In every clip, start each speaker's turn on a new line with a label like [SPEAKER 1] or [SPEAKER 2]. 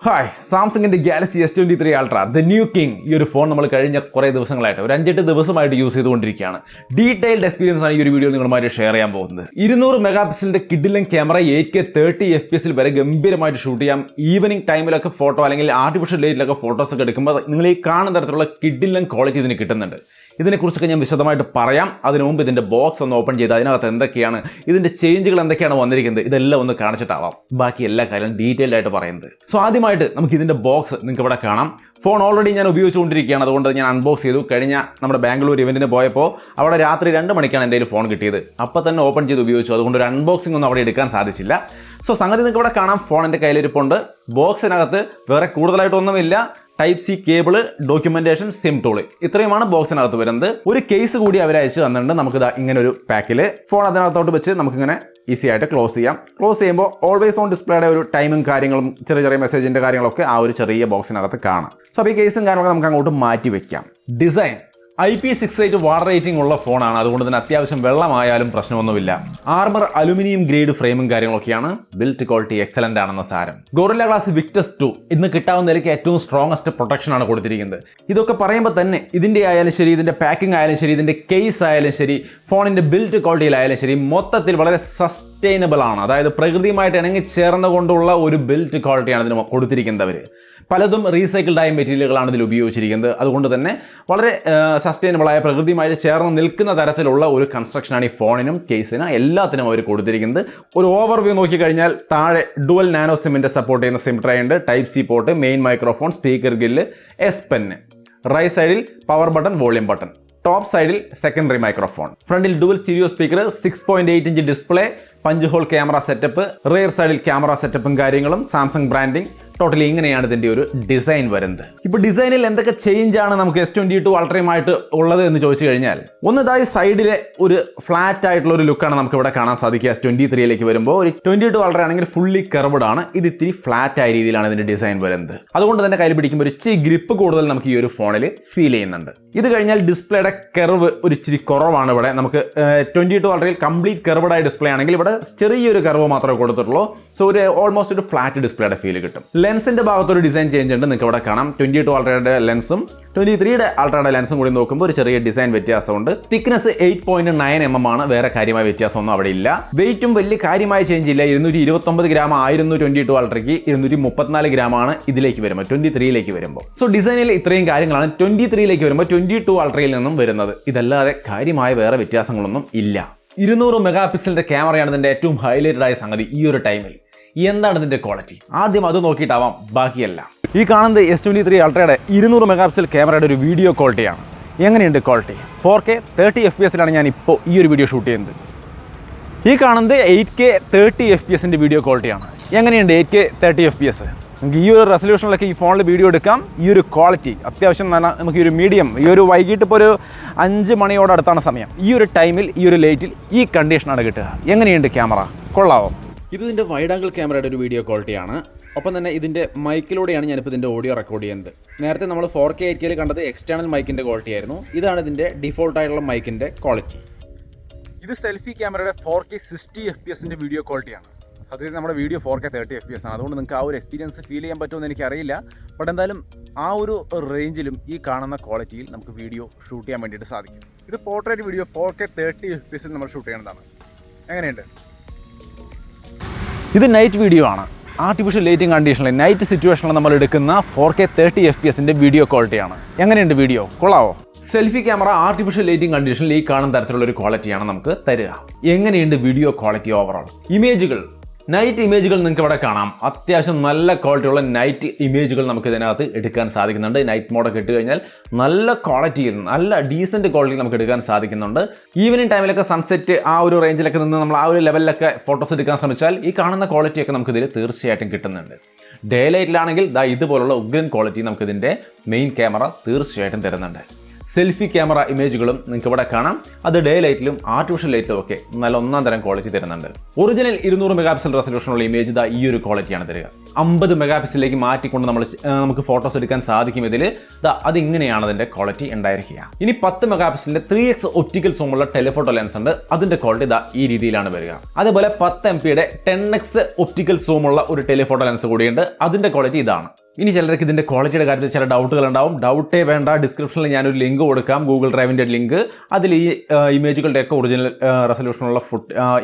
[SPEAKER 1] Hi, സാംസങ്ങിൻ്റെ Galaxy S23 Ultra, the new king. ഈ ഒരു ഫോൺ നമ്മൾ കഴിഞ്ഞ കുറേ ദിവസങ്ങളായിട്ട് ഒരു 5-8 ദിവസമായിട്ട് യൂസ് ചെയ്തുകൊണ്ടിരിക്കുകയാണ്. ഡീറ്റെയിൽഡ് എക്സ്പീരിയൻസ് ആണ് ഈ ഒരു വീഡിയോ നിങ്ങളുമായിട്ട് ഷെയർ ചെയ്യാൻ പോകുന്നത്. 200 മെഗാ പിക്സലിൻ്റെ കിഡിലൻ ക്യാമറ 8K 30 FPS വരെ ഗംഭീരമായിട്ട് ഷൂട്ട് ചെയ്യാം. ഈവനിങ് ടൈമിലൊക്കെ ഫോട്ടോ അല്ലെങ്കിൽ ആർട്ടിഫിഷ്യൽ ലൈറ്റിലൊക്കെ ഫോട്ടോസ് ഒക്കെ എടുക്കുമ്പോൾ നിങ്ങൾ ഈ കാണുന്ന തരത്തിലുള്ള കിഡിലൻ ക്വാളിറ്റി ഇതിന് കിട്ടുന്നുണ്ട്. ഇതിനെക്കുറിച്ചൊക്കെ ഞാൻ വിശദമായിട്ട് പറയാം. അതിനു മുമ്പ് ഇതിൻ്റെ ബോക്സ് ഒന്ന് ഓപ്പൺ ചെയ്ത് അതിനകത്ത് എന്തൊക്കെയാണ്, ഇതിൻ്റെ ചേഞ്ചുകൾ എന്തൊക്കെയാണ് വന്നിരിക്കുന്നത്, ഇതെല്ലാം ഒന്ന് കാണിച്ചിട്ടാവാം ബാക്കി എല്ലാ കാര്യവും ഡീറ്റെയിൽഡ് ആയിട്ട് പറയുന്നത്. സോ ആദ്യമായിട്ട് നമുക്ക് ഇതിൻ്റെ ബോക്സ് നിങ്ങൾക്ക് ഇവിടെ കാണാം. ഫോൺ ഓൾറെഡി ഞാൻ ഉപയോഗിച്ചുകൊണ്ടിരിക്കുകയാണ്, അതുകൊണ്ട് ഞാൻ അൺബോക്സ് ചെയ്തു. കഴിഞ്ഞ നമ്മുടെ ബാംഗ്ലൂർ ഇവൻറ്റിന് പോയപ്പോൾ അവിടെ രാത്രി 2 മണിക്കാണ് എൻ്റെ ഫോൺ കിട്ടിയത്. അപ്പോൾ തന്നെ ഓപ്പൺ ചെയ്ത് ഉപയോഗിച്ചു, അതുകൊണ്ട് ഒരു അൺബോക്സിംഗ് ഒന്നും അവിടെ എടുക്കാൻ സാധിച്ചില്ല. സോ സംഗതി നിങ്ങൾക്ക് ഇവിടെ കാണാം. ഫോൺ എൻ്റെ കയ്യിലിരിപ്പുണ്ട്. ബോക്സിനകത്ത് വേറെ കൂടുതലായിട്ടൊന്നുമില്ല. Type C cable, documentation, SIM tool, ഇത്രയുമാണ് ബോക്സിനകത്ത് വരുന്നത്. ഒരു കേസ് കൂടി അവർ അയച്ചു തന്നിട്ടുണ്ട്. നമുക്ക് ഇങ്ങനെ ഒരു പാക്കിൽ ഫോൺ അതിനകത്തോട്ട് വെച്ച് നമുക്കിങ്ങനെ ഈസി ആയിട്ട് ക്ലോസ് ചെയ്യാം. ക്ലോസ് ചെയ്യുമ്പോൾ ഓൾവേസ് ഓൺ ഡിസ്പ്ലേയുടെ ഒരു ടൈമും കാര്യങ്ങളും ചെറിയ മെസ്സേജിൻ്റെ കാര്യങ്ങളൊക്കെ ആ ഒരു ചെറിയ ബോക്സിനകത്ത് കാണാം. സോ അപ്പോൾ ഈ കേസും കാര്യങ്ങളൊക്കെ നമുക്ക് അങ്ങോട്ട് മാറ്റി വെക്കാം. ഡിസൈൻ IP68 വാട്ടർ റേറ്റിംഗ് ഉള്ള ഫോണാണ്, അതുകൊണ്ട് തന്നെ അത്യാവശ്യം വെള്ളമായാലും പ്രശ്നമൊന്നുമില്ല. ആർമർ അലുമിനിയം ഗ്രേഡ് ഫ്രെയിമും കാര്യങ്ങളൊക്കെയാണ്. ബിൽറ്റ് ക്വാളിറ്റി എക്സലന്റ് ആണെന്ന സാരം. ഗോറില്ല ഗ്ലാസ് Victus 2 ഇന്ന് കിട്ടാവുന്ന നിലയ്ക്ക് ഏറ്റവും സ്ട്രോങ്ങസ്റ്റ് പ്രൊട്ടക്ഷൻ ആണ് കൊടുത്തിരിക്കുന്നത്. ഇതൊക്കെ പറയുമ്പോൾ തന്നെ ഇതിൻ്റെ ആയാലും ശരി, ഇതിൻ്റെ പാക്കിംഗ് ആയാലും ശരി, ഇതിൻ്റെ കേസ് ആയാലും ശരി, ഫോണിൻ്റെ ബിൽറ്റ് ക്വാളിറ്റിയിലായാലും ശരി, മൊത്തത്തിൽ വളരെ സസ്റ്റൈനബിൾ ആണ്. അതായത് പ്രകൃതിയുമായിട്ട് ഇണങ്ങി ചേർന്നുകൊണ്ടുള്ള ഒരു ബിൽറ്റ് ക്വാളിറ്റിയാണ് ഇതിന് കൊടുത്തിരിക്കുന്നവർ. പലതും റീസൈക്കിൾഡ് ആയ മെറ്റീരിയലുകളാണ് ഇതിൽ ഉപയോഗിച്ചിരിക്കുന്നത്. അതുകൊണ്ട് തന്നെ വളരെ സസ്റ്റൈനബിളായ പ്രകൃതിയുമായി ചേർന്ന് നിൽക്കുന്ന തരത്തിലുള്ള ഒരു കൺസ്ട്രക്ഷനാണ് ഈ ഫോണിനും കേസിനും എല്ലാത്തിനും അവർ കൊടുത്തിരിക്കുന്നത്. ഒരു ഓവർവ്യൂ നോക്കിക്കഴിഞ്ഞാൽ താഴെ ഡുവൽ നാനോ സിമ്മിൻ്റെ സപ്പോർട്ട് ചെയ്യുന്ന സിം ട്രേ ഉണ്ട്, type C port, main microphone, speaker grill, S pen, right സൈഡിൽ power button, volume button, top സൈഡിൽ സെക്കൻഡറി മൈക്രോഫോൺ, ഫ്രണ്ടിൽ dual stereo speaker, 6.8 inch display, 5 hole camera setup, rear സൈഡിൽ camera സെറ്റപ്പും കാര്യങ്ങളും, Samsung branding. Totally ഇങ്ങനെയാണ് ഇതിൻ്റെ ഒരു ഡിസൈൻ വരുന്നത്. ഇപ്പോൾ ഡിസൈനിൽ എന്തൊക്കെ ചേഞ്ച് ആണ് നമുക്ക് S22 അൾട്രയുമായിട്ട് ഉള്ളത് എന്ന് ചോദിച്ചു കഴിഞ്ഞാൽ, ഒന്നതായി സൈഡിലെ ഒരു ഫ്ലാറ്റ് ആയിട്ടുള്ള ഒരു ലുക്കാണ് നമുക്ക് ഇവിടെ കാണാൻ സാധിക്കുക. S23 വരുമ്പോൾ ഒരു 22 അൾട്ര ആണെങ്കിൽ ഫുള്ളി കർവ്ഡ് ആണ്. ഇത് ഇത്തിരി ഫ്ലാറ്റ് ആയ രീതിയിലാണ് ഇതിൻ്റെ ഡിസൈൻ വരുന്നത്. അതുകൊണ്ട് തന്നെ കയ്യിൽ പിടിക്കുമ്പോൾ ഒരു ഇച്ചിരി ഗ്രിപ്പ് കൂടുതൽ നമുക്ക് ഈ ഒരു ഫോണിൽ ഫീൽ ചെയ്യുന്നുണ്ട്. ഇത് കഴിഞ്ഞാൽ ഡിസ്പ്ലേയുടെ കർവ് ഒരു ഇച്ചിരി കുറവാണ്. ഇവിടെ നമുക്ക് 22 അൾട്രയിൽ കംപ്ലീറ്റ് കർവ്ഡ് ആയ ഡിസ്പ്ലേ ആണെങ്കിൽ ഇവിടെ ചെറിയൊരു കർവ് മാത്രമേ കൊടുത്തിട്ടുള്ളൂ. സോ ഒരു ഓൾമോസ്റ്റ് ഒരു ഫ്ലാറ്റ് ഡിസ്പ്ലേയുടെ ഫീൽ കിട്ടും. ലെൻസിന്റെ ഭാഗത്തൊരു ഡിസൈൻ ചേഞ്ച് ഉണ്ട്, നിങ്ങൾക്ക് ഇവിടെ കാണാം. 22 അൾട്രയുടെ ലെൻസും 23 അൾട്രയുടെ ലെൻസും കൂടി നോക്കുമ്പോൾ ഒരു ചെറിയ ഡിസൈൻ വ്യത്യാസമുണ്ട്. തിക്നെസ് 8.9 mm ആണ്, വേറെ കാര്യമായ വ്യത്യാസമൊന്നും അവിടെ ഇല്ല. വെയിറ്റും വലിയ കാര്യമായ ചേഞ്ച് ഇല്ല. 229 ഗ്രാം ആയിരുന്നു 22 അൾട്രയ്ക്ക്, 234 ഗ്രാം ആണ് ഇതിലേക്ക് വരുമ്പോൾ 23 വരുമ്പോൾ. സോ ഡിസൈനിൽ ഇത്രയും കാര്യങ്ങളാണ് 23 വരുമ്പോൾ 22 അൾട്രയിൽ നിന്നും വരുന്നത്. ഇതല്ലാതെ കാര്യമായ വേറെ വ്യത്യാസങ്ങളൊന്നും ഇല്ല. 200 മെഗാ പിക്സലിന്റെ ക്യാമറയാണ് ഇതിന്റെ ഏറ്റവും ഹൈലൈറ്റഡ് ആയ സംഗതി ഈ ഒരു ടൈമിൽ. എന്താണ് ഇതിന്റെ ക്വാളിറ്റി, ആദ്യം അത് നോക്കിയിട്ടാവാം ബാക്കിയല്ല. ഈ കാണുന്നത് S23 അൾട്രയുടെ 200 മെഗാ പിക്സൽ ക്യാമറയുടെ ഒരു വീഡിയോ ക്വാളിറ്റിയാണ്. എങ്ങനെയുണ്ട് ക്വാളിറ്റി? 4K 30 FPS ഞാൻ ഇപ്പോൾ ഈ ഒരു വീഡിയോ ഷൂട്ട് ചെയ്യുന്നത്. ഈ കാണുന്നത് 8K 30 FPS വീഡിയോ ക്വാളിറ്റിയാണ്. എങ്ങനെയുണ്ട് 8K 30 FPS? നമുക്ക് ഈ ഒരു റെസൊല്യൂഷനിലൊക്കെ ഈ ഫോണിൽ വീഡിയോ എടുക്കാം. ഈ ഒരു ക്വാളിറ്റി അത്യാവശ്യം നമുക്ക് ഈ ഒരു മീഡിയം, ഈ ഒരു വൈകിട്ട് ഇപ്പോൾ ഒരു 5 മണിയോടടുത്താണ് സമയം. ഈ ഒരു ടൈമിൽ ഈ ഒരു ലൈറ്റിൽ ഈ കണ്ടീഷനാണ് കിട്ടുക. എങ്ങനെയുണ്ട് ക്യാമറ? കൊള്ളാവോ? ഇതിൻ്റെ വൈഡ് ആംഗിൾ ക്യാമറയുടെ ഒരു വീഡിയോ ക്വാളിറ്റിയാണ്. ഒപ്പം തന്നെ ഇതിൻ്റെ മൈക്കിലൂടെയാണ് ഞാനിപ്പോൾ ഇതിൻ്റെ ഓഡിയോ റെക്കോർഡ് ചെയ്യുന്നത്. നേരത്തെ നമ്മൾ 4K 8K കണ്ടത് എക്സ്റ്റേണൽ മൈക്കിൻ്റെ ക്വാളിറ്റി ആയിരുന്നു. ഇതാണ് ഇതിൻ്റെ ഡിഫോൾട്ട് ആയിട്ടുള്ള മൈക്കിൻ്റെ ക്വാളിറ്റി. ഇത് സെൽഫി ക്യാമറയുടെ 4K 60 FPS വീഡിയോ ക്വാളിറ്റിയാണ്. അതിൽ നമ്മുടെ വീഡിയോ 4K 30 FPS ആണ്. അതുകൊണ്ട് നിങ്ങൾക്ക് ആ ഒരു എക്സ്പീരിയൻസ് ഫീൽ ചെയ്യാൻ പറ്റുമെന്ന് എനിക്കറിയില്ല. ബട്ട് എന്തായാലും ആ ഒരു റേഞ്ചിലും ഈ കാണുന്ന ക്വാളിറ്റിയിൽ നമുക്ക് വീഡിയോ ഷൂട്ട് ചെയ്യാൻ വേണ്ടിയിട്ട് സാധിക്കും. ഇത് പോർട്രേറ്റ് വീഡിയോ 4K 30 FPS നമ്മൾ ഷൂട്ട് ചെയ്യുന്നതാണ്. എങ്ങനെയുണ്ട്? ഇത് നൈറ്റ് വീഡിയോ ആണ്. ആർട്ടിഫിഷ്യൽ ലൈറ്റിംഗ് കണ്ടീഷനിൽ നൈറ്റ് സിറ്റുവേഷനിൽ നമ്മൾ എടുക്കുന്ന 4K 30 FPS വീഡിയോ ക്വാളിറ്റിയാണ്. എങ്ങനെയുണ്ട് വീഡിയോ? കൊള്ളാവോ? സെൽഫി ക്യാമറ ആർട്ടിഫിഷ്യൽ ലൈറ്റിംഗ് കണ്ടീഷനിൽ ഈ കാണുന്ന തരത്തിലുള്ള ഒരു ക്വാളിറ്റിയാണ് നമുക്ക് തരിക. എങ്ങനെയുണ്ട് വീഡിയോ ക്വാളിറ്റി ഓവറോൾ? ഇമേജുകൾ, നൈറ്റ് ഇമേജുകൾ നിങ്ങൾക്ക് ഇവിടെ കാണാം. അത്യാവശ്യം നല്ല ക്വാളിറ്റിയുള്ള നൈറ്റ് ഇമേജുകൾ നമുക്ക് ഇതിനകത്ത് എടുക്കാൻ സാധിക്കുന്നുണ്ട്. നൈറ്റ് മോഡൊക്കെ ഇട്ട് കഴിഞ്ഞാൽ നല്ല ക്വാളിറ്റിയിൽ, നല്ല ഡീസൻറ്റ് ക്വാളിറ്റി നമുക്ക് എടുക്കാൻ സാധിക്കുന്നുണ്ട്. ഈവനിങ് ടൈമിലൊക്കെ സൺസെറ്റ് ആ ഒരു റേഞ്ചിലൊക്കെ നിന്ന് നമ്മൾ ആ ഒരു ലെവലിലൊക്കെ ഫോട്ടോസ് എടുക്കാൻ ശ്രമിച്ചാൽ ഈ കാണുന്ന ക്വാളിറ്റിയൊക്കെ നമുക്കിതിൽ തീർച്ചയായിട്ടും കിട്ടുന്നുണ്ട്. ഡേ ലൈറ്റിലാണെങ്കിൽ ഇതുപോലുള്ള ഉഗ്രൻ ക്വാളിറ്റി നമുക്കിതിൻ്റെ മെയിൻ ക്യാമറ തീർച്ചയായിട്ടും തരുന്നുണ്ട്. സെൽഫി ക്യാമറ ഇമേജുകളും നിങ്ങൾക്ക് ഇവിടെ കാണാം. അത് ഡേ ലൈറ്റിലും ആർട്ടിഫിഷ്യൽ ലൈറ്റിലും ഒക്കെ നല്ല ഒന്നാം തരം ക്വാളിറ്റി തരുന്നുണ്ട്. ഒറിജിനൽ 200 മെഗാ പിക്സൽ റെസൊല്യൂഷനുള്ള ഇമേജ് ഇതാ ഈ ഒരു ക്വാളിറ്റിയാണ് തരിക. 50 മെഗാ പിക്സലിലേക്ക് മാറ്റിക്കൊണ്ട് നമുക്ക് ഫോട്ടോസ് എടുക്കാൻ സാധിക്കും. ഇതിൽ അതിങ്ങനെയാണ് അതിന്റെ ക്വാളിറ്റി ഉണ്ടായിരിക്കുക. ഇനി 10 മെഗാ പിക്സലിന്റെ 3x ഒപ്റ്റിക്കൽ സൂമുള്ള ടെലിഫോട്ടോ ലെൻസ് ഉണ്ട്. അതിന്റെ ക്വാളിറ്റി ഈ രീതിയിലാണ് വരിക. അതേപോലെ 10 MP 10x ഒപ്റ്റിക്കൽ സൂമുള്ള ഒരു ടെലിഫോട്ടോ ലെൻസ് കൂടിയുണ്ട്. അതിന്റെ ക്വാളിറ്റി ഇതാണ്. ഇനി ചിലർക്ക് ഇതിന്റെ ക്വാളിറ്റിയുടെ കാര്യത്തിൽ ചില ഡൗട്ടുകൾ ഉണ്ടാവും. ഡൗട്ടേ വേണ്ട, ഡിസ്ക്രിപ്ഷനിൽ ഞാനൊരു ലിങ്ക് കൊടുക്കാം, ഗൂഗിൾ ഡ്രൈവിന്റെ ലിങ്ക്. അതിൽ ഈ ഇമേജുകളുടെ ഒക്കെ ഒറിജിനൽ റെസൊല്യൂഷനുള്ള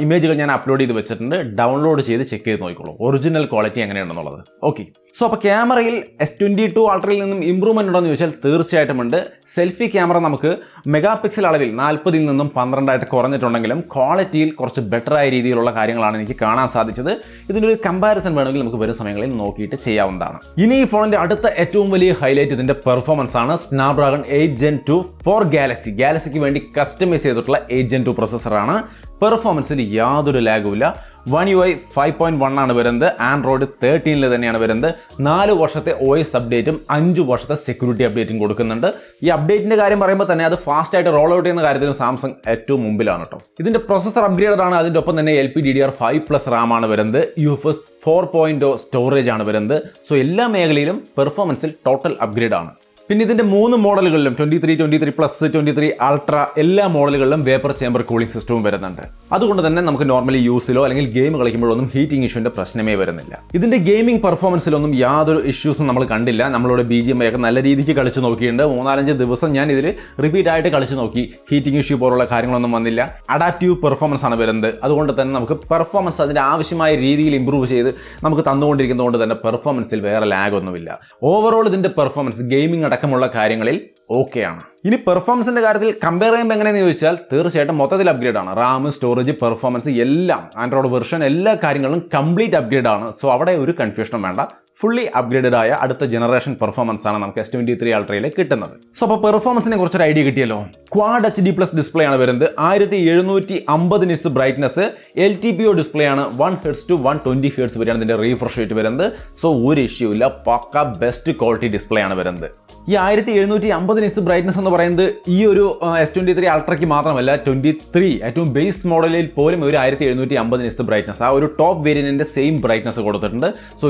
[SPEAKER 1] ഇമേജുകൾ ഞാൻ അപ്ലോഡ് ചെയ്ത് വെച്ചിട്ടുണ്ട്. ഡൗൺലോഡ് ചെയ്ത് ചെക്ക് ചെയ്ത് നോക്കിക്കോളൂ ഒറിജിനൽ ക്വാളിറ്റി എങ്ങനെയുണ്ടെന്നുള്ളത്. ഓക്കെ, സോ അപ്പോൾ ക്യാമറയിൽ S22 അൾട്രയിൽ നിന്നും ഇമ്പ്രൂവ്മെന്റ് ഉണ്ടോ എന്ന് ചോദിച്ചാൽ തീർച്ചയായിട്ടും ഉണ്ട്. സെൽഫി ക്യാമറ നമുക്ക് മെഗാ പിക്സൽ അളവിൽ 40 നിന്നും 12 കുറഞ്ഞിട്ടുണ്ടെങ്കിലും ക്വാളിറ്റിയിൽ കുറച്ച് ബെറ്റർ ആയ രീതിയിലുള്ള കാര്യങ്ങളാണ് എനിക്ക് കാണാൻ സാധിച്ചത്. ഇതിൻ്റെ ഒരു കമ്പാരിസൺ വേണമെങ്കിൽ നമുക്ക് വരും സമയങ്ങളിൽ നോക്കിയിട്ട് ചെയ്യാവുന്നതാണ്. ഇനി ഈ ഫോണിന്റെ അടുത്ത ഏറ്റവും വലിയ ഹൈലൈറ്റ് ഇതിന്റെ പെർഫോമൻസ് ആണ്. സ്നാപ്ഡ്രാഗൺ 8 Gen 2 ഫോർ ഗാലക്സിക്ക് വേണ്ടി കസ്റ്റമൈസ് ചെയ്തിട്ടുള്ള 8 Gen 2 പ്രൊസസ്സറാണ്. പെർഫോമൻസിൽ യാതൊരു ലാഗുമില്ല. One UI 5.1 ആണ് വരുന്നത്. ആൻഡ്രോയിഡ് 13 തന്നെയാണ് വരുന്നത്. 4 വർഷത്തെ OS അപ്ഡേറ്റും 5 വർഷത്തെ സെക്യൂരിറ്റി അപ്ഡേറ്റും കൊടുക്കുന്നുണ്ട്. ഈ അപ്ഡേറ്റിന്റെ കാര്യം പറയുമ്പോൾ തന്നെ അത് ഫാസ്റ്റ് ആയിട്ട് റോൾ ഔട്ട് ചെയ്യുന്ന കാര്യത്തിലും സാംസങ് ഏറ്റവും മുമ്പിലാണ് കേട്ടോ. ഇതിന്റെ പ്രൊസസർ അപ്ഗ്രേഡ് ആണ്. അതിന്റെ ഒപ്പം തന്നെ LPDDR5+ RAM ആണ് വരുന്നത്. UFS 4.0 സ്റ്റോറേജ് ആണ് വരുന്നത്. സോ എല്ലാ മേഖലയിലും പെർഫോമൻസിൽ ടോട്ടൽ അപ്ഗ്രേഡ് ആണ്. പിന്നെ ഇതിന്റെ 3 മോഡലുകളിലും 23, 23 പ്ലസ്, 23 അൾട്ര എല്ലാ മോഡലുകളിലും വേപ്പർ ചേമ്പർ കൂളിംഗ് സിസ്റ്റവും വരുന്നുണ്ട്. അതുകൊണ്ട് തന്നെ നമുക്ക് നോർമലി യൂസിലോ അല്ലെങ്കിൽ ഗെയിം കളിക്കുമ്പോഴൊന്നും ഹീറ്റിംഗ് ഇഷ്യൂന്റെ പ്രശ്നമേ വരുന്നില്ല. ഇതിന്റെ ഗെയിമിംഗ് പെർഫോമൻസിലൊന്നും യാതൊരു ഇഷ്യൂസും നമ്മൾ കണ്ടില്ല. നമ്മളുടെ BGMI ഒക്കെ നല്ല രീതിക്ക് കളിച്ച് നോക്കിയിട്ടുണ്ട്. 3-4 ദിവസം ഞാൻ ഇതിൽ റിപ്പീറ്റ് ആയിട്ട് കളിച്ച് നോക്കി. ഹീറ്റിംഗ് ഇഷ്യൂ പോലുള്ള കാര്യങ്ങളൊന്നും വന്നില്ല. അഡാപ്റ്റീവ് പെർഫോമൻസ് ആണ് വരുന്നത്. അതുകൊണ്ട് തന്നെ നമുക്ക് പെർഫോമൻസ് അതിന്റെ ആവശ്യമായ രീതിയിൽ ഇംപ്രൂവ് ചെയ്ത് നമുക്ക് തന്നുകൊണ്ടിരിക്കുന്നതുകൊണ്ട് തന്നെ പെർഫോമൻസിൽ വേറെ ലാഗ് ഒന്നുമില്ല. ഓവറോൾ ഇതിന്റെ പെർഫോമൻസ് ഗെയിമിംഗ് അടക്കമുള്ള കാര്യങ്ങളിൽ ഓക്കെയാണ്. ഇനി പെർഫോമൻസിന്റെ കാര്യത്തിൽ കമ്പയർ ചെയ്യുമ്പോൾ എങ്ങനെയെന്ന് ചോദിച്ചാൽ തീർച്ചയായിട്ടും മൊത്തത്തിൽ അപ്ഗ്രേഡ് ആണ്. RAM, സ്റ്റോറേജ്, പെർഫോമൻസ് എല്ലാം ആൻഡ്രോയിഡ് വെർഷൻ എല്ലാ കാര്യങ്ങളും കംപ്ലീറ്റ് അപ്ഗ്രേഡ് ആണ്. സോ അവിടെ ഒരു കൺഫ്യൂഷനും വേണ്ട. ഫുള്ളി അപ്ഗ്രേഡഡ് ആയ അടുത്ത ജനറേഷൻ പെർഫോമൻസ് ആണ് നമുക്ക് S23 അൾട്രയിൽ കിട്ടുന്നത്. സോ അപ്പോൾ പെർഫോമൻസിനെ കുറിച്ചൊരു ഐഡിയ കിട്ടിയല്ലോ. ക്വാഡ് HD+ ഡിസ്പ്ലേ ആണ് വരുന്നത്. 1750 നിറ്റ്സ് ബ്രൈറ്റ്നസ്. LTPO ഡിസ്പ്ലേ ആണ്. 1 Hz to 120 Hz വരെയാണ് ഇതിന്റെ റീഫ്രഷ് റേറ്റ് വരുന്നത്. സോ ഒരു ഇഷ്യൂ ഇല്ല. പക്ക ബെസ്റ്റ് ക്വാളിറ്റി ഡിസ്പ്ലേ ആണ് വരുന്നത്. ഈ 1750 നിറ്റ്സ് ബ്രൈറ്റ്നസ് എന്ന് പറയുന്നത് ഈ ഒരു S23 അൾട്രയ്ക്ക് മാത്രമല്ല, 23 ഏറ്റവും ബേസ് മോഡലിൽ പോലും ഒരു 1750 നിറ്റ്സ് ബ്രൈറ്റ്നസ്, ആ ഒരു ടോപ്പ് വേരിയന്റിന്റെ സെയിം ബ്രൈറ്റ്നസ് കൊടുത്തിട്ടുണ്ട്. സോ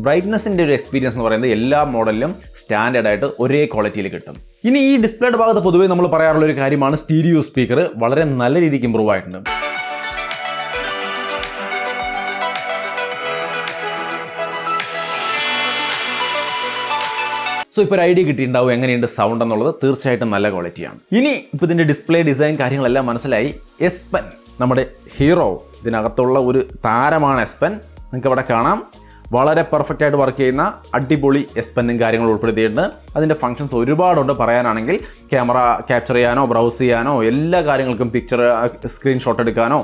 [SPEAKER 1] ബ്രൈറ്റ്നസിന്റെ ഒരു എക്സ്പീരിയൻസ് എന്ന് പറയുന്നത് എല്ലാ മോഡലിലും സ്റ്റാൻഡേർഡ് ആയിട്ട് ഒരേ ക്വാളിറ്റിയിൽ കിട്ടും. ഇനി ഈ ഡിസ്പ്ലേയുടെ ഭാഗത്ത് പൊതുവേ നമ്മൾ പറയാറുള്ള ഒരു കാര്യമാണ് സ്റ്റീരിയോ സ്പീക്കർ വളരെ നല്ല രീതിക്ക് ഇമ്പ്രൂവ് ആയിട്ടുണ്ട്. സോ ഇപ്പോൾ ഒരു ഐഡിയ കിട്ടിയിട്ടുണ്ടാവും എങ്ങനെയുണ്ട് സൗണ്ട് എന്നുള്ളത്. തീർച്ചയായിട്ടും നല്ല ക്വാളിറ്റിയാണ്. ഇനി ഇപ്പോൾ ഇതിൻ്റെ ഡിസ്പ്ലേ ഡിസൈൻ കാര്യങ്ങളെല്ലാം മനസ്സിലായി. S Pen നമ്മുടെ ഹീറോ, ഇതിനകത്തുള്ള ഒരു താരമാണ് S Pen. നിങ്ങൾക്ക് ഇവിടെ കാണാം. വളരെ പെർഫെക്റ്റ് ആയിട്ട് വർക്ക് ചെയ്യുന്ന അടിപൊളി S Pen കാര്യങ്ങൾ ഉൾപ്പെടുത്തിയിട്ടുണ്ട്. അതിൻ്റെ ഫങ്ഷൻസ് ഒരുപാടുണ്ട് പറയാനാണെങ്കിൽ. ക്യാമറ ക്യാപ്ചർ ചെയ്യാനോ, ബ്രൗസ് ചെയ്യാനോ, എല്ലാ കാര്യങ്ങൾക്കും പിക്ചർ സ്ക്രീൻഷോട്ട് എടുക്കാനോ,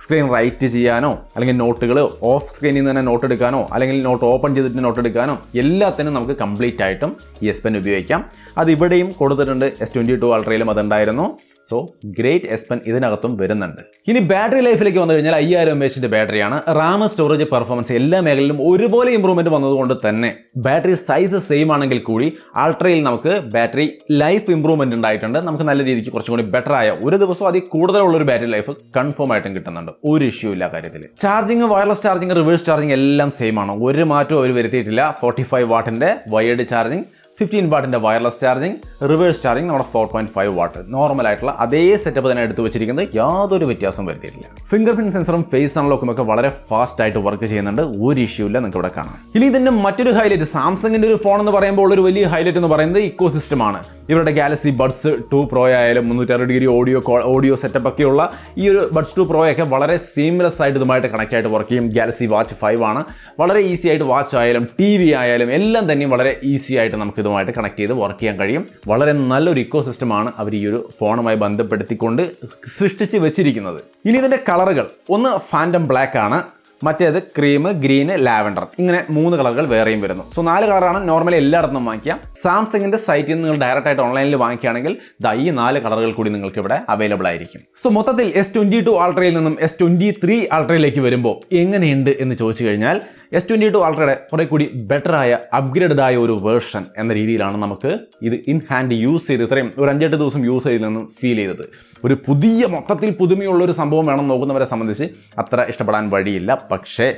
[SPEAKER 1] സ്ക്രീൻ റൈറ്റ് ചെയ്യാനോ, അല്ലെങ്കിൽ നോട്ടുകൾ ഓഫ് സ്ക്രീനിൽ നിന്ന് തന്നെ നോട്ട് എടുക്കാനോ, അല്ലെങ്കിൽ നോട്ട് ഓപ്പൺ ചെയ്തിട്ട് നോട്ട് എടുക്കാനോ, എല്ലാത്തിനും നമുക്ക് കംപ്ലീറ്റ് ആയിട്ടും ഈ S Pen ഉപയോഗിക്കാം. അത് ഇവിടെയും കൊടുത്തിട്ടുണ്ട്. S22 അൾട്രയിലും അതുണ്ടായിരുന്നു. സോ ഗ്രേറ്റ് S Pen ഇതിനകത്തും വരുന്നുണ്ട്. ഇനി ബാറ്ററി ലൈഫിലേക്ക് വന്നു കഴിഞ്ഞാൽ 5000 mAh ബാറ്ററിയാണ്. RAM, സ്റ്റോറേജ്, പെർഫോമൻസ് എല്ലാ മേഖലയിലും ഒരുപോലെ ഇമ്പ്രൂവ്മെന്റ് വന്നതുകൊണ്ട് തന്നെ ബാറ്ററി സൈസ് സെയിം ആണെങ്കിൽ കൂടി അൾട്രയിൽ നമുക്ക് ബാറ്ററി ലൈഫ് ഇമ്പ്രൂവ്മെന്റ് ഉണ്ടായിട്ടുണ്ട്. നമുക്ക് നല്ല രീതിക്ക് കുറച്ചും കൂടി ബെറ്റർ ആയ, ഒരു ദിവസം അതിൽ കൂടുതലുള്ള ഒരു ബാറ്ററി ലൈഫ് കൺഫേം ആയിട്ടും കിട്ടുന്നുണ്ട്. ഒരു ഇഷ്യൂ ഇല്ല കാര്യത്തിൽ. Charging, wireless charging, reverse charging എല്ലാം സെയിം ആണ്. ഒരു മാറ്റവും അവർ വരുത്തിയിട്ടില്ല. 45 വാട്ടിന്റെ വയേർഡ് ചാർജിങ്, 15 വാട്ടിന്റെ വയർലെസ് ചാർജിങ്, റിവേഴ്സ് ചാർജിങ് നമ്മുടെ 4.5 വാട്ട് നോർമൽ ആയിട്ടുള്ള അതേ സെറ്റപ്പ് തന്നെ എടുത്തു വെച്ചിരിക്കുന്നത്. യാതൊരു വ്യത്യാസം വരുത്തിയിട്ടില്ല. ഫിംഗർ പ്രിന്റ് സെൻസറും ഫേസ് അൺലോക്കും ഒക്കെ വളരെ ഫാസ്റ്റ് ആയിട്ട് വർക്ക് ചെയ്യുന്നുണ്ട്. ഒരു ഇഷ്യൂ ഇല്ല. നിങ്ങൾക്ക് ഇവിടെ കാണാം. ഇനി ഇതിന്റെ മറ്റൊരു ഹൈലൈറ്റ്, സാംസങ്ങിന്റെ ഒരു ഫോൺ എന്ന് പറയുമ്പോൾ ഒരു വലിയ ഹൈലൈറ്റ് എന്ന് പറയുന്നത് ഇക്കോ സിസ്റ്റം ആണ്. ഇവരുടെ ഗാലക്സി ബഡ്സ് 2 Pro ആയാലും 360° ഓഡിയോ സെറ്റപ്പ് ഒക്കെയുള്ള ഈ ഒരു ബഡ്സ് 2 Pro ഒക്കെ വളരെ സീംലെസ് ആയിട്ട് ഇതുമായിട്ട് കണക്ട് ആയിട്ട് വർക്ക് ചെയ്യും. ഗാലക്സി വാച്ച് 5 ആണ്. വളരെ ഈസി ആയിട്ട് വാച്ച് ആയാലും TV ആയാലും എല്ലാം തന്നെ വളരെ ഈസി ആയിട്ട് നമുക്ക് ഇതുമായിട്ട് കണക്ട് ചെയ്ത് വർക്ക് ചെയ്യാൻ കഴിയും. വളരെ നല്ലൊരു ഇക്കോ സിസ്റ്റമാണ് അവർ ഈ ഒരു ഫോണുമായി ബന്ധപ്പെടുത്തിക്കൊണ്ട് സൃഷ്ടിച്ച് വെച്ചിരിക്കുന്നത്. ഇനി ഇതിന്റെ കളറുകൾ, ഒന്ന് ഫാൻറ്റം ബ്ലാക്ക് ആണ്, മറ്റേത് ക്രീം, ഗ്രീൻ, ലാവൻഡർ, ഇങ്ങനെ 3 കളറുകൾ വേറെയും വരുന്നു. സോ 4 കളറാണ് നോർമലി എല്ലായിടത്തും വാങ്ങിക്കാം. സാംസങ്ങിന്റെ സൈറ്റിൽ നിന്ന് നിങ്ങൾ ഡയറക്റ്റ് ആയിട്ട് ഓൺലൈനിൽ വാങ്ങിക്കുകയാണെങ്കിൽ ഈ 4 കളറുകൾ കൂടി നിങ്ങൾക്ക് ഇവിടെ അവൈലബിൾ ആയിരിക്കും. സോ മൊത്തത്തിൽ S22 Ultra'യിൽ നിന്നും S23 Ultra'യിലേക്ക് വരുമ്പോൾ എങ്ങനെയുണ്ട് എന്ന് ചോദിച്ചു കഴിഞ്ഞാൽ S22 Ultra'യുടെ കുറെ കൂടി ബെറ്റർ ആയ അപ്ഗ്രേഡഡ് ആയ ഒരു വേർഷൻ എന്ന രീതിയിലാണ് നമുക്ക് ഇത് ഇൻ ഹാൻഡ് യൂസ് ചെയ്ത് ഇത്രയും ഒരു 5-8 ദിവസം യൂസ് ചെയ്തിൽ നിന്നും ഫീൽ ചെയ്തത്. ഒരു മൊത്തത്തിൽ പുതുമയുള്ള ഒരു സംഭവം വേണം നോക്കുന്നവരെ സംബന്ധിച്ച് അത്ര ഇഷ്ടപ്പെടാൻ വഴിയില്ല. പക്ഷേ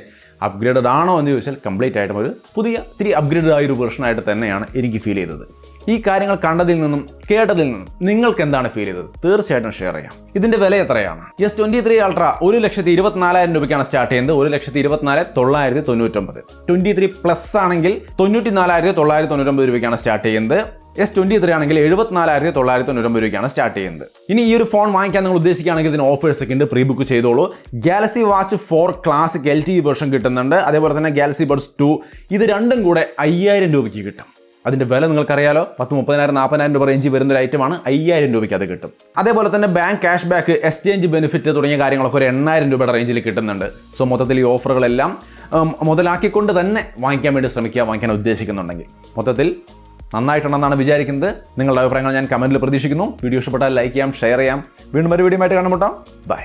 [SPEAKER 1] അപ്ഗ്രേഡഡ് ആണോ എന്ന് ചോദിച്ചാൽ കംപ്ലീറ്റ് ആയിട്ടും ഒരു ഇത്തിരി അപ്ഗ്രേഡഡ് ആയ ഒരു വേർഷനായിട്ട് തന്നെയാണ് എനിക്ക് ഫീൽ ചെയ്തത്. ഈ കാര്യങ്ങൾ കണ്ടതിൽ നിന്നും കേട്ടതിൽ നിന്നും നിങ്ങൾക്ക് എന്താണ് ഫീൽ ചെയ്തത് തീർച്ചയായിട്ടും ഷെയർ ചെയ്യാം. ഇതിന്റെ വില എത്രയാണ്? S23 Ultra 1,24,000 രൂപയ്ക്കാണ് സ്റ്റാർട്ട് ചെയ്യുന്നത്. 1,24,999. 23 പ്ലസ് ആണെങ്കിൽ 94,999 രൂപയ്ക്കാണ് സ്റ്റാർട്ട് ചെയ്യുന്നത്. S23 ആണെങ്കിൽ 74,999 രൂപയ്ക്കാണ് സ്റ്റാർട്ട് ചെയ്യുന്നത്. ഇനി ഈ ഒരു ഫോൺ വാങ്ങിക്കാൻ നിങ്ങൾ ഉദ്ദേശിക്കുകയാണെങ്കിൽ ഇതിന് ഓഫേഴ്സ് ഒക്കെ ഉണ്ട്, പ്രീ ബുക്ക് ചെയ്തോളൂ. Galaxy watch 4 classic LTE version കിട്ടുന്നുണ്ട്. അതേപോലെ തന്നെ ഗാലക്സി ബഡ്സ് 2 ഇത് രണ്ടും കൂടെ 5,000 രൂപയ്ക്ക് കിട്ടും. അതിൻ്റെ വില നിങ്ങൾക്കറിയാലോ, 30,000, 40,000 രൂപ റേഞ്ചിൽ വരുന്ന ഒരു ഐറ്റമാണ്. 5,000 രൂപയ്ക്ക് അത് കിട്ടും. അതേപോലെ തന്നെ bank cash back, exchange benefit തുടങ്ങിയ കാര്യങ്ങളൊക്കെ ഒരു 8,000 രൂപയുടെ റേഞ്ചിൽ കിട്ടുന്നുണ്ട്. സോ മൊത്തത്തിൽ ഈ ഓഫറുകളെല്ലാം മുതലാക്കിക്കൊണ്ട് തന്നെ വാങ്ങിക്കാൻ വേണ്ടി ശ്രമിക്കുക, വാങ്ങിക്കാൻ ഉദ്ദേശിക്കുന്നുണ്ടെങ്കിൽ. മൊത്തത്തിൽ നന്നായിട്ടുണ്ടെന്നാണ് വിചാരിക്കുന്നത്. നിങ്ങളുടെ അഭിപ്രായങ്ങൾ ഞാൻ കമൻറ്റിൽ പ്രതീക്ഷിക്കുന്നു. വീഡിയോ ഇഷ്ടപ്പെട്ടാൽ ലൈക്ക് ചെയ്യാം, ഷെയർ ചെയ്യാം. വീണ്ടും ഒരു വീഡിയോ ആയിട്ട് കാണുമ്പോൾ ബൈ.